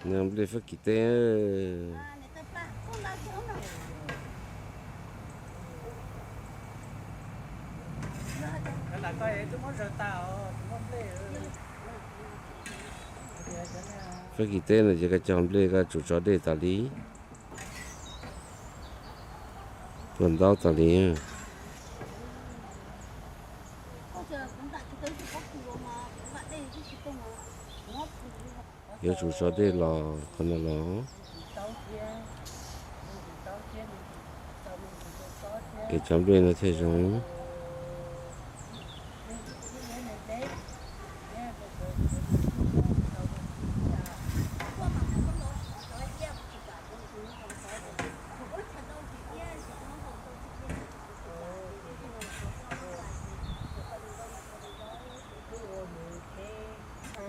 Nằm đây phát kỳ tế. là coi chúng nó rời tàu chúng nó lê Phát kỳ tế là chỉ cái chọn đây cái chủ chó đây tao lý. Còn đau tao lý. Giờ chủ chó đây là con là nó. Cái chọn đây là thế rồi.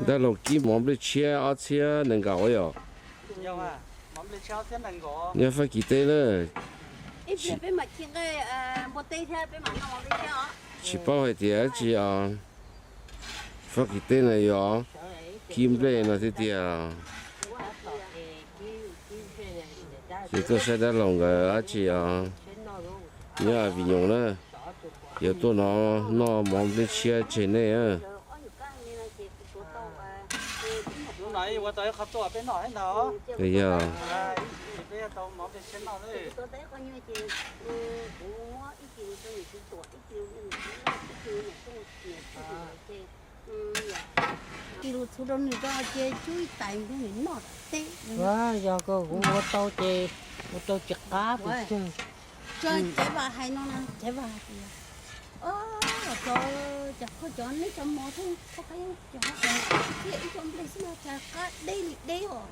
Đó là cái món bữa chia ở chia nâng cao ấy à? mắm lên trao thế này có Nhớ phải kỳ tế nữa. ít bên mà chuyện cái một tay theo bên mà nó đi theo Chỉ bao hay tiền chỉ à? Phải kỳ tế này à? Kim lệ nó thế tiền à? Chỉ tôi sẽ đã lòng cái chỉ à? Nhớ vì nhung nữa. Giờ tôi nó món bữa chia trên này à? lúc nãy qua tới khắpตัวbên nọ hết đó Cái giờ. bây giờ tàu mắm bên trên nọ đấy tôi thấy coi như chị mua ít tiền tôi chỉ tuổi ít tiền nhưng kilo số đông người ta chơi chui tay của mình nọ tê quá giờ cô cũng mua tàu chặt cá phải chơi chơi chạy vào hay nó nè chạy vào rồi chắc có chọn lấy cho mò thôi có cái chọn cái trong đây xem chắc cá đây đây rồi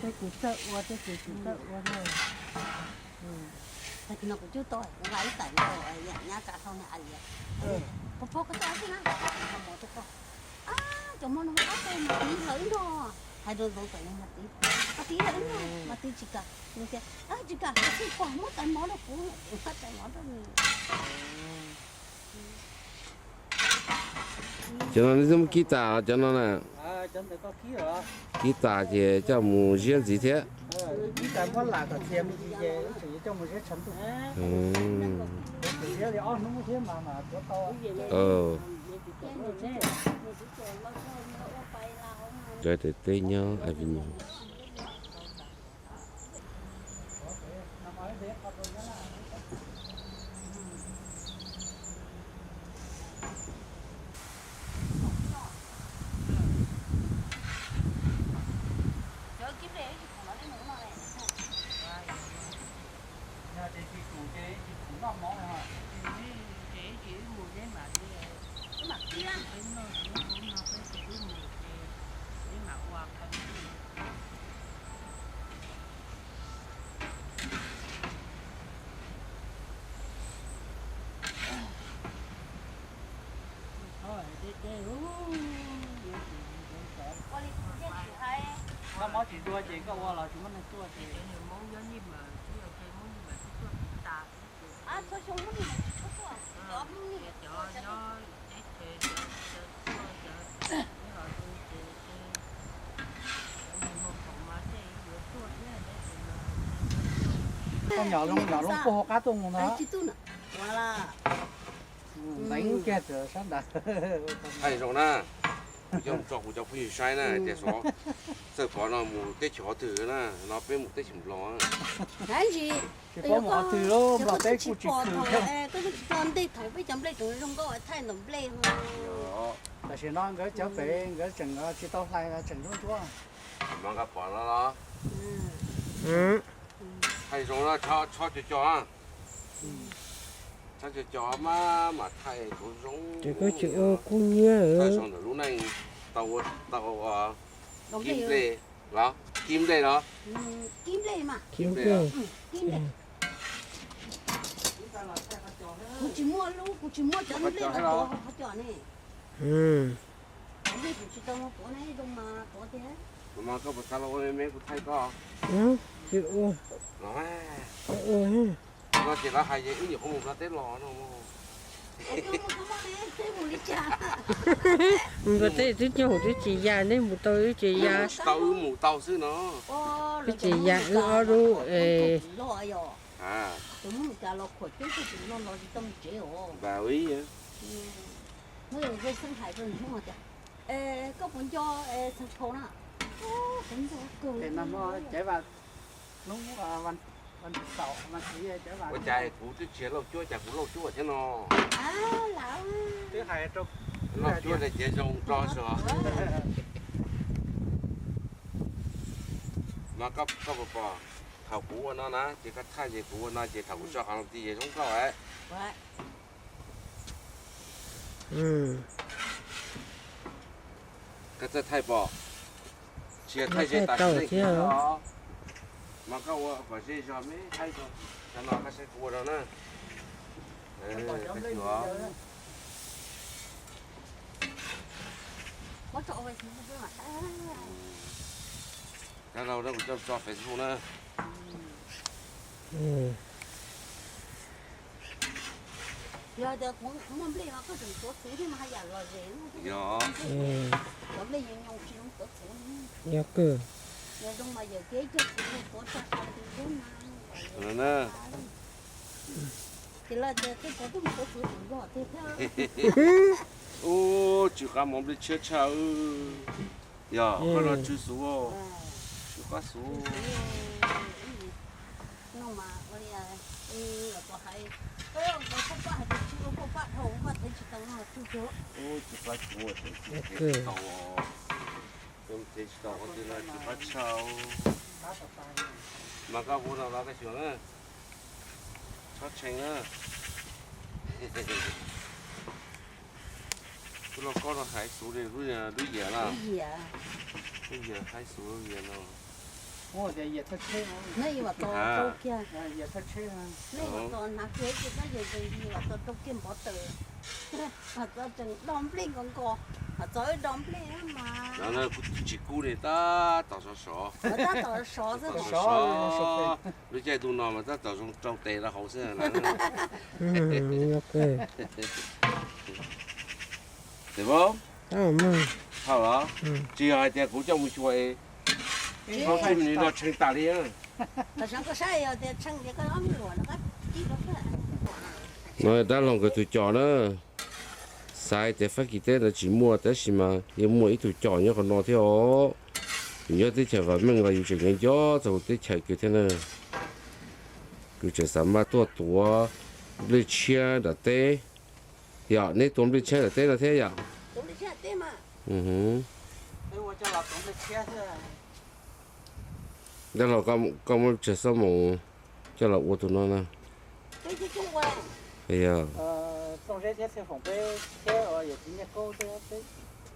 cái củ tợ qua cái củ tợ qua này tại nó cũng chưa tôi nó gái tại nó nhà cả không nhà gì phố cái đó thế nào mò tôi coi cho mò nó có cái mà tí lớn thôi hai đôi vợ chồng mà tí lớn thôi mà tí chỉ cả như thế chỉ cả cái khoảng một cái món nó cũng phát cái món đó cho nó giống guitar cho nó nè. chân để có khí rồi Guitar thì cho mù riêng gì thế? khí tại có là cả thêm gì về chỉ cho một cái chấm thôi thì thì nó mới thế mà có to Rồi thì tê nhau ai vì nhau. nhà thì cụ cái cũng ngon món này mà nó món chỉ đua chỉ có qua là chúng nó đua chỉ tôi không muốn con nhỏ lông cô cá tung nó đánh kia rồi sát đặt Ai rồi nè. Trong trọc của cháu phi sai nè, để số. Sợ có nó mù tết chó thử nè, nó bên một tết chủng ló. cái gì chỉ có một từ đó mà cái cụ chỉ từ thôi cái con đây thổi với chấm đây chúng nó không có thay nấm lê là chỉ nói cái cháu về cái chừng chỉ tao lại là chừng luôn chúa Mà gặp bỏ nó đó. Hay rồi nó cho chó. Cho chó mà thay cũng giống. chỉ có chữ cô nhớ Thay xong rồi lúc này tàu kim lê đó. Kim lê đó. kim lê mà kiếm cơ kim lê cô chỉ mua luôn cô chỉ mua chấm lê là có chọn này đây cũng chỉ tao mua của này đâu mà có thế Mà có một sao mấy của thay có. chữ Nó chỉ là hai giây nhiều không một là tết lò nó. Một tay tôi nhổ tôi chỉ già nên một tay chỉ già mù tàu xứ nó. tôi chỉ già ở đâu À, chúng cả lọ khổ chứ thì nó tâm chế ồ bà ý vậy. mới về sinh thái rồi không mà có muốn cho sản phẩm nào cũng được cười thì năm chế vào lúc văn văn sậu văn chỉ chế vào Có trai cũ tôi chế lâu chua chả cũ lâu chua thế nó. à lão thứ hai trong Lâu chua là chế rong cho sữa. Mà có bà thảo cũ của nó nè, chỉ có thay gì cũ của nó chỉ thảo cũ cho hàng tí gì không có ấy. vậy ừ Cái thay bỏ. Chỉ thay gì ta thay chứ hả? Mà có phải gì cho mấy thay cho nó cái xe cũ đó nè. Cái chỗ có chỗ vậy thì không biết cái lâu đó cũng cho Facebook nè. ừ giờ giờ cũng không biết nó có từng số số thì mà hay là rồi gì Dạ. ừ nó bây giờ nhau chỉ không có số nhớ cửa giờ trong mà giờ kế cho số cho con thì thế Rồi mà nè. thì là giờ cái có số số cũng rõ thế theo Ô, chú cá mồm đi chơi chào. Dạ, có là chú số. Chú cá số. nó mà bây giờ là có hay cái ông có không phải được chưa có bắt đầu mà thấy chỉ tao nó chưa chưa Ô, chú cá số thì tàu. Không thấy tàu thì là chú cá chào. Mà các cô nào là cái chuyện á. Chót chanh á. Tôi lo có nó hái số để đuôi dẻ nào. gì à Đuôi dẻ hái số đuôi dẻ nào. ô thì giờ thật chế này mà to kia giờ thật chế này mà to nát kia thì nó giờ gì mà to kim bỏ từ mà to chừng đom lên con cò mà tới đom lên mà Đó là chỉ cú này ta tàu sò. người ta tao sọ chứ Sò. Đứa trẻ tụi nó mà ta tàu trong tè là hậu sẽ là. ừ nhớ cửa Được không? tao mà Hảo đó. ừ Chỉ hai trẻ cũng trong một chuỗi. Nó phải mình nó chân tả đi á. mà sáng có sai rồi thì sáng thì cái ấm lụa nó cái chỉ đó phải Nói đã lòng cái tụi chó nữa. Sai thì phải kỳ tế là chỉ mua tới xí mà. Nhưng mua ít tụi chó nhớ còn nó theo. Nhớ tới chợ và mình là yêu chừng cái gió rồi tới chợ kiểu thế này. Cứ chợ sắm mà tua lấy chia là tế. Dạ, nếu tôm lấy chia là tế là thế dạ. tụi đi chơi thế mà Ừ. cái ô cho là tổng được chế thôi Đó là con chợ sắm mù cho là ô tụi nó nè. cái gì chung qua Bây giờ. tổng chế chế phòng bé chế ở giờ chỉ nhắc câu thế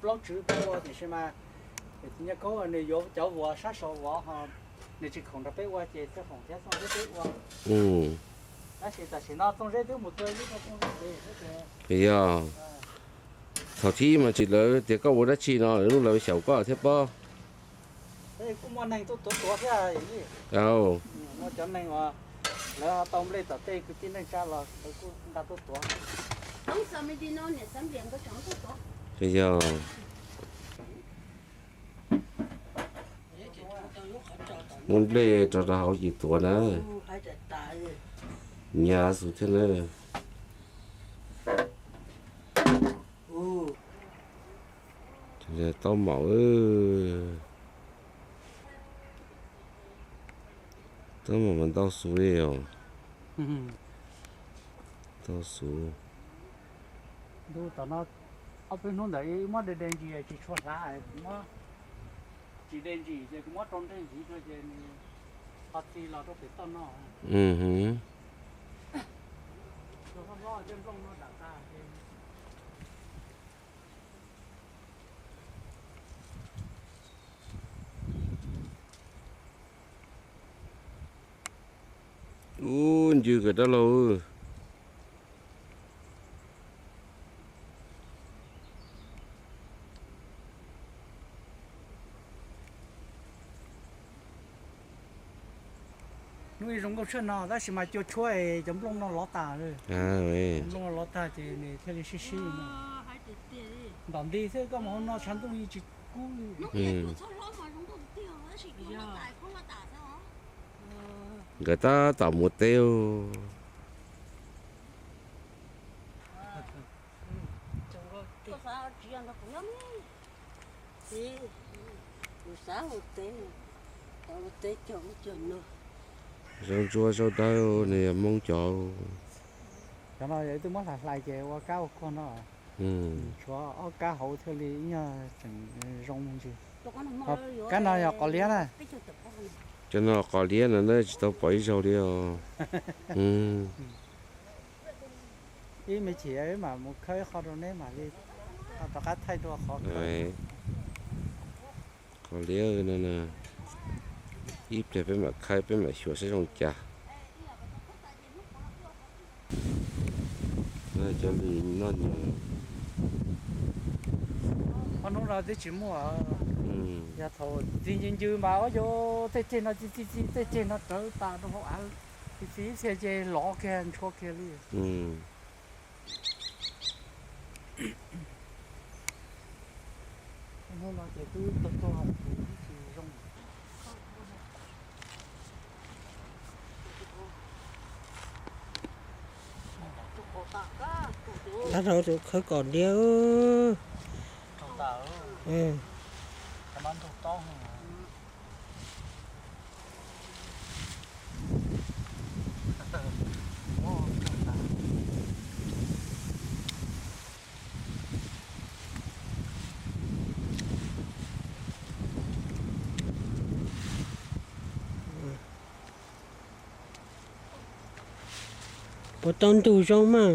blog chữ câu thì xem mà thì nhắc câu này vô cháu vợ sát sổ vợ họ này chỉ không được bé qua chế chế phòng chế xong chế qua Ừ. đó chỉ nó tổng chế thứ một tuổi chứ không chế Bây giờ. Thảo thi mà chỉ là thì có bố đã chi nó lúc là xấu quá thế bao. thế cũng muốn này tôi thế à gì Đâu. nó cho này mà là tổng lên tập tây cứ tin này cha là tôi cũng đã tôi không sao mới đi nó nè sắm điện có chẳng có tốt Bây giờ. Muốn đi cho nó hậu gì tuổi nữa. phải trả tài Nhà số thế này. Thì tao mẫu tao mà mình tao số đi rồi. Tao số.ดูตอนนั้นเอาไปนู่นไหนมาเดินจีจีชวนละมาจีเดินจีจะมาตรงเดินจีก็จะปัจจัยเราต้องไปต้นนอก Ừ hứ. เราก็รอจนตรงนู้นดักตาเอง Chưa cái đó lâu. nuôi rong câu chuyện nó đó là mà cho chuối giống lông nó lót tà rồi à vậy lông nó lót tà thì này theo lý xí mà đòn đi thế có mà nó chán tôi chỉ cú người ta tạo một tiêu rong chua sau đó này mong cho cho nó vậy tôi muốn là lại về qua cao con nó cho cá hậu theo lý nha chẳng rong gì cái nào có lía này cho nó có liền là nó chỉ tao bấy sau đi ý mấy chị ấy mà một khơi khó đâu đấy mà đi tao cá thay đồ khó đấy có liền nữa nè ít để bên mà khai bên mà sửa sẽ trong chả nó cho đi nó nhiều con nó ra tới chỉ mua giờ thôi tin chứ mà ở chỗ tới trên nó tới trên nó trở ta nó không ăn thì phí xe chơi lọ kia cho kia đi nó là cái cứ tôi học thì rong đã rồi tụi khơi còn đeo trồng tàu ừ cái món thuộc to bộ tôn tù rong mà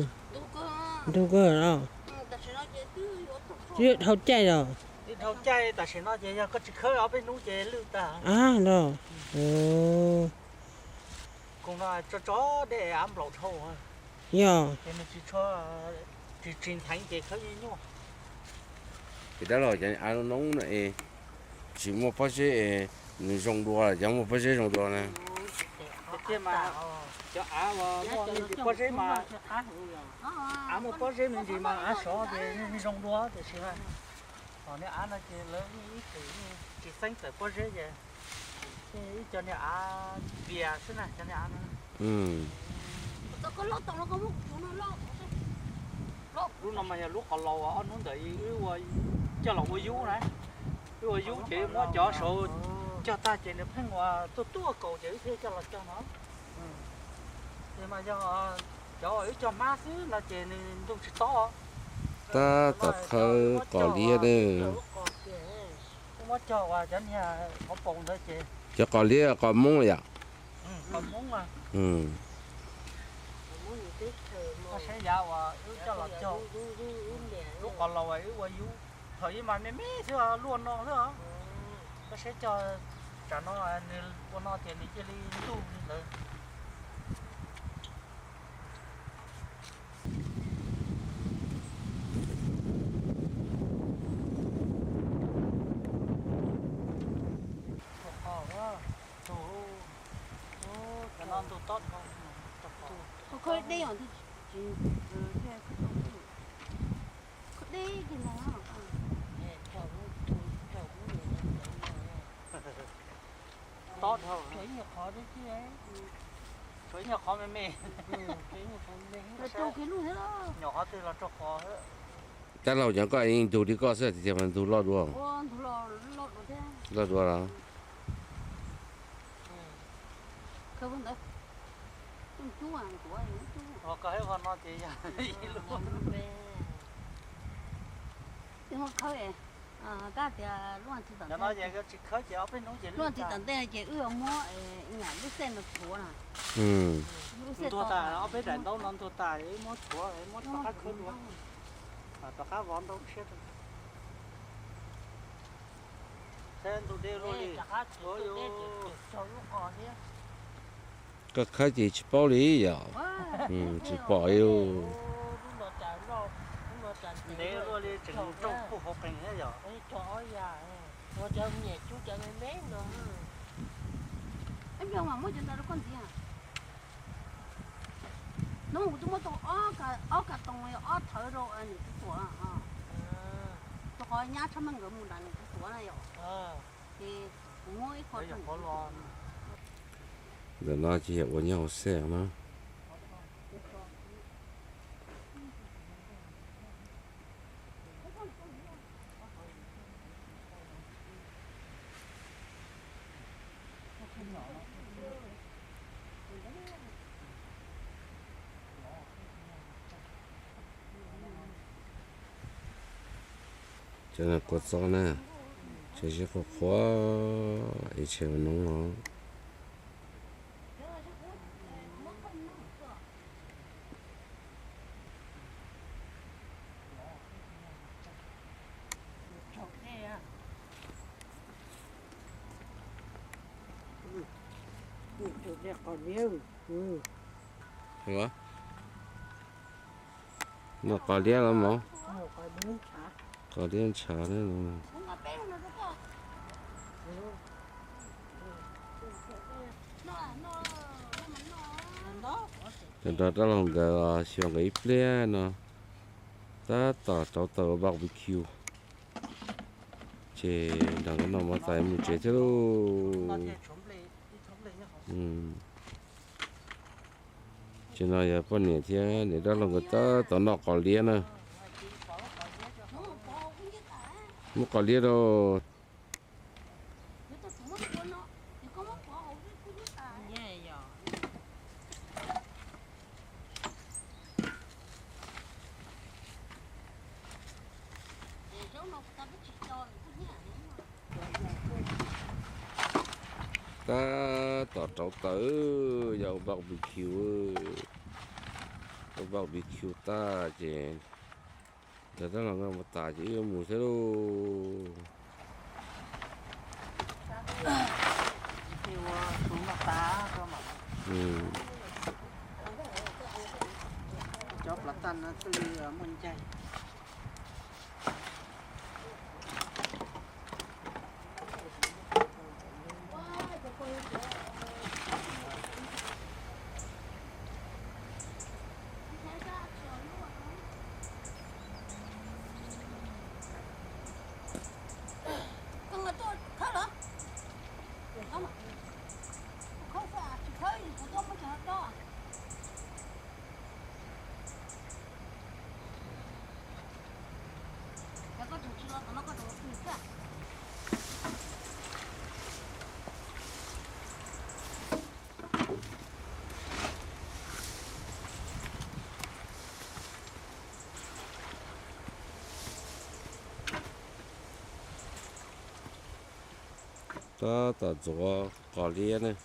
đâu có ở đâu chuyện hậu chạy rồi đi thâu chay ta sẽ nói vậy có chỉ khơi ở bên núi chơi lưu ta à rồi ồ cũng là cho chó để ám lẩu thâu ha giờ thì mình chỉ cho chỉ truyền thành để khơi như nhau thì đó là cái ăn nóng này chỉ một bát chế rong đua là chẳng một bát chế rong đua này thế mà cho á và mua mình chỉ có giấy mà á một có giấy mình chỉ mà á sọ thì mình rong đua thì sẽ còn nếu á nó chỉ lớn ít thì chỉ xanh tới có giấy vậy thì cho nên á bìa thế này cho nên á lúc nào mà lúc còn lâu anh muốn đợi cho lòng vui vú này vui vú chị muốn cho số cho ta chị được phanh qua tôi cầu chữ thế cho là cho nó thì mà cho ấy cho má xứ là chị này tôi chỉ to ta tập khơi có lia nữa mất cho qua cho nhà có bồn thôi chị cho có lia có mông vậy còn muốn mà nó sẽ giao và cho là cho lúc còn lâu ấy qua vú thời mà mẹ thưa luôn nó nữa nó sẽ cho trả nó con nó tiền đi chơi đi tu đi cái non tu tốt không khơi đi rồi thì đi cái nào tốt hơn chuối nhiều khó đấy chứ ấy chuối nhiều khó mê mê rồi trâu cái luôn đó nhỏ thì là cho khó hết ta lâu chẳng có anh tu đi có sẽ thì mình tu lo đua thu lo rồi thế lo đua là không vấn đề chú ăn của anh chú họ cái con nó thì luôn nhưng mà khơi cái thì luôn thì tận nó vậy cái chỉ khơi chỉ ở bên núi chỉ luôn thì tận đây chỉ ưa mua nhà lúc sen được của nè tua ta ở bên đại đâu non tua ta ấy mua của ấy mua tao khơi luôn tao khá vón đâu chết sen tụi đeo luôn đi có khai gì chỉ bảo lý giờ chỉ bảo yêu đeo luôn đi chừng trong khu học hành hết rồi em cho mà mua cho tao con gì à ở cái tông này ở thở rồi anh cái tuổi à tôi hỏi nhá cho mình cái mùi đàn cái tuổi này rồi thì ngồi khó Bây giờ thằng có lo để nó chỉ hiểu nhau xe nó cho nên có gió nè chỉ có khóa ít chiều nóng nó còn nhiều hả nó có lia lắm mà còn miếng chả có lia chả nữa đó đó là cái xưởng cái ple nó ta tàu barbecue chế đang cái nó mà tại một chế thế nó đâu thì chống lấy nhá chế nó giờ bao nhiêu thế để đó là cái tàu nó có lia nữa không có lia đâu ta tàu tử giờ barbecue barbecue ta chế để đó là cái mà ta chỉ mùi thế đâu thì xuống là tá cơ mà chóp là tan nó tươi mình chay ta chỗ có lia này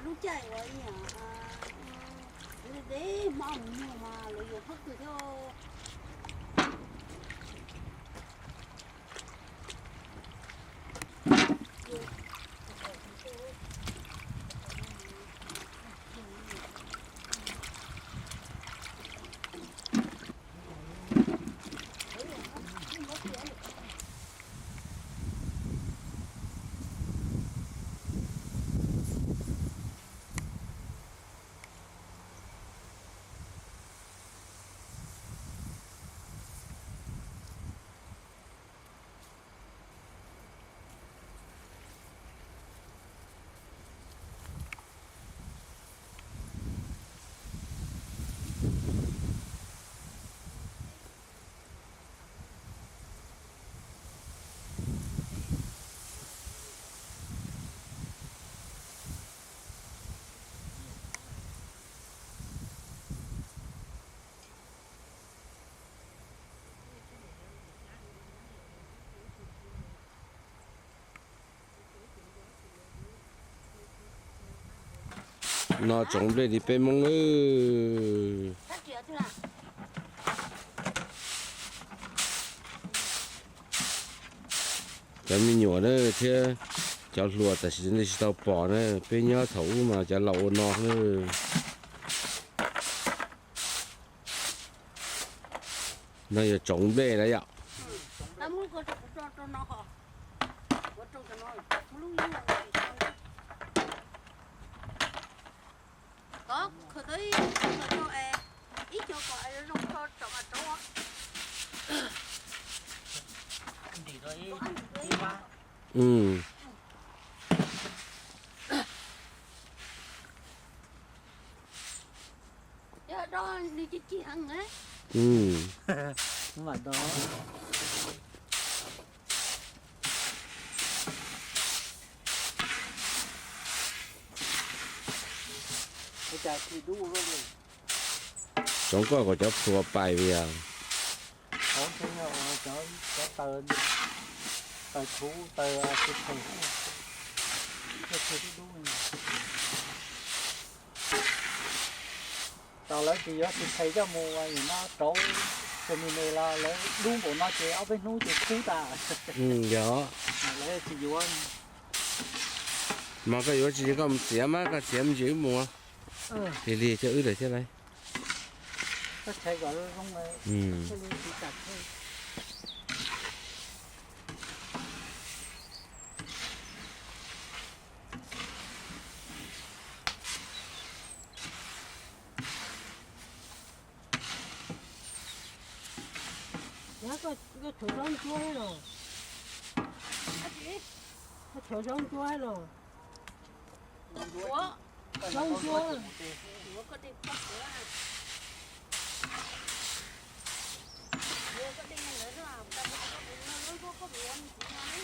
lúc chạy rồi nhỉ để mong nhưng mà lấy được hết rồi thôi nó trồng lên thì bên mông ơi cái mình nhỏ đấy thế cháu lùa tại sao nên tao bỏ này bên nhớ thấu mà cháu lẩu nó nữa nó giờ trồng bê đấy ạ. ta muốn có cho nó họ có trồng cho nó lúc như là có khởi tới cho ít cho gọi nó cho trồng ở chỗ đi rồi đi qua Ừ. giờ đó đi chị ăn ấy Ừ. mà đó bây giờ thì đủ rồi Chúng có cho phùa bài bây giờ. có cái cho tờ tờ thú tờ cái thằng cái thằng đủ tao lấy thì thì thấy cho mua thì nó trâu cho mình này là lấy đúng của nó chỉ ở bên núi chỉ cứu ta Ừ, đó. lấy thì vô Mà cái yếu chỉ có một chém á, cái chém chỉ mua. Thì lì cho ư để thế này. nó thấy gọi là không này Ừ. cái này chỉ chặt thôi Nhá cái thử rong chua hay rồi. Cái thử rong chua hay rồi. ủa Rong chua. ủa có đi bắt nữa à ủa có đi nữa đó à ta có bị ăn chị nói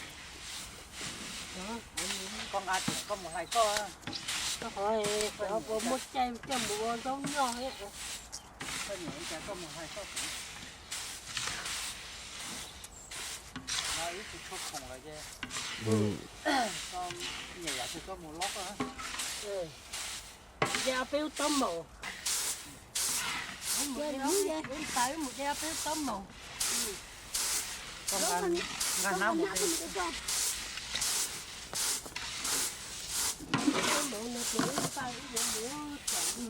Đó. con ăn có một hai con Nó hỏi có một chai cho một rong nhỏ ấy. con nhảy chả có một hai con nó ít thì chốt khổng là chứ Ừ. con nhảy thì có một lóc á Da béo tấm màu. Chơi Một đúng da vậy. béo tái một da béo tấm màu. con ăn ngàn năm một đi Tấm màu nó chỉ tay nó muốn chậm.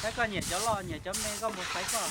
cái con nhảy cháu lo nhảy cháu mê có một cái con